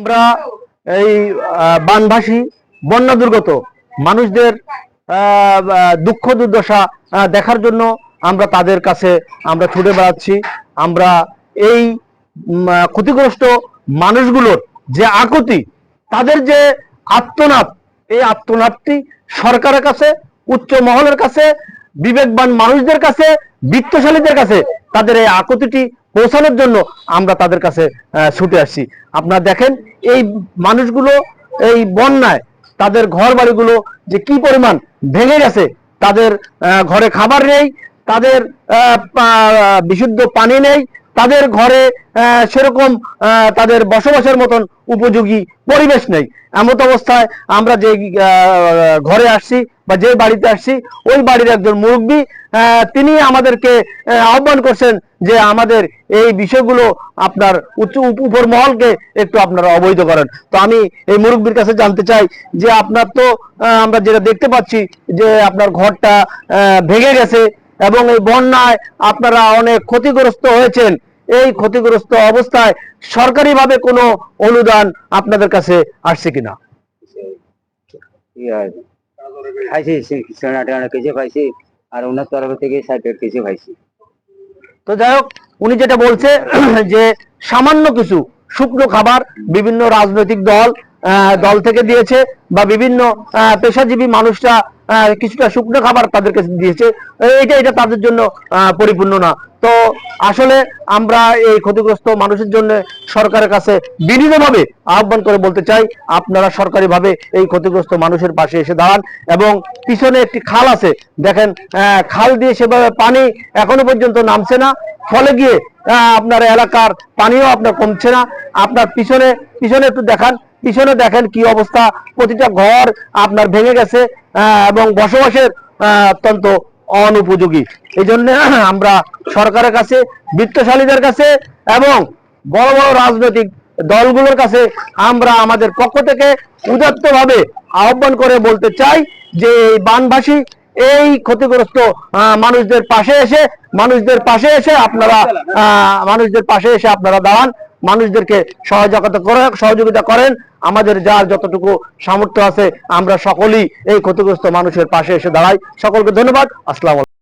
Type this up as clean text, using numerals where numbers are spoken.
আমরা এই বানভাসী বন্যা দুর্গত মানুষদের দুঃখ দুর্দশা দেখার জন্য আমরা তাদের কাছে আমরা ছুটে বেড়াচ্ছি। আমরা এই ক্ষতিগ্রস্ত মানুষগুলোর যে আকুতি, তাদের যে আর্তনাদ, এই আর্তনাদটি সরকারের কাছে, উচ্চ মহলের কাছে, বিবেকবান মানুষদের কাছে, বিত্তশালীদের কাছে তাদের এই আকুতিটি পৌঁছানোর জন্য আমরা তাদের কাছে ছুটে আসছি। আপনারা দেখেন এই মানুষগুলো এই বন্যায় তাদের ঘর বাড়িগুলো যে কি পরিমাণ ভেঙে গেছে, তাদের ঘরে খাবার নেই, তাদের বিশুদ্ধ পানি নেই, তাদের ঘরে সেরকম তাদের বসবাসের মতন উপযোগী পরিবেশ নেই। এমত অবস্থায় আমরা যে ঘরে আসছি বা যে বাড়িতে আসছি, ওই বাড়ির একজন মুরব্বী তিনি আমাদেরকে আহ্বান করছেন যে আমাদের এই বিষয়গুলো আপনার উপর মহলকে একটু আপনারা অবহিত করেন। তো আমি এই মুরব্বীর কাছে জানতে চাই যে আপনার তো আমরা যেটা দেখতে পাচ্ছি যে আপনার ঘরটা ভেঙে গেছে এবং এই বন্যায় আপনারা অনেক ক্ষতিগ্রস্ত হয়েছেন। এই ক্ষতিগ্রস্ত অবস্থায় সরকারিভাবে কোনো অনুদান আপনাদের কাছে আসছে কিনা? আর ওনার তরফ থেকে 60 কেজি পাইছি। তো যাই হোক, উনি যেটা বলছে যে সামান্য কিছু শুকনো খাবার বিভিন্ন রাজনৈতিক দল থেকে দিয়েছে বা বিভিন্ন পেশাজীবী মানুষরা কিছুটা শুকনো খাবার তাদেরকে দিয়েছে, এটা তাদের জন্য পরিপূর্ণ না। তো আসলে আমরা এই ক্ষতিগ্রস্ত মানুষের জন্য সরকারের কাছে বিনীতভাবে আহ্বান করে বলতে চাই, আপনারা সরকারিভাবে এই ক্ষতিগ্রস্ত মানুষের পাশে এসে দাঁড়ান। এবং পিছনে একটি খাল আছে, দেখেন খাল দিয়ে সেভাবে পানি এখনো পর্যন্ত নামছে না, ফলে গিয়ে আপনার এলাকার পানিও আপনার কমছে না। আপনার পিছনে একটু দেখান, পিছনে দেখেন কি অবস্থা, প্রতিটা ঘর আপনার ভেঙে গেছে এবং বসবাসের অত্যন্ত অনুপযোগী। এই জন্য আমরা সরকারের কাছে, বিত্তশালীদের কাছে এবং বড় বড় রাজনৈতিক দলগুলোর কাছে আমরা আমাদের পক্ষ থেকে উদাত্তভাবে আহ্বান করে বলতে চাই যে এই বানভাসী এই ক্ষতিগ্রস্ত মানুষদের পাশে এসে আপনারা দাঁড়ান, মানুষদেরকে সহযোগিতা করেন। আমাদের যার যতটুকু সামর্থ্য আছে আমরা সকলেই এই ক্ষতিগ্রস্ত মানুষের পাশে এসে দাঁড়াই। সকলকে ধন্যবাদ। আসসালামু আলাইকুম।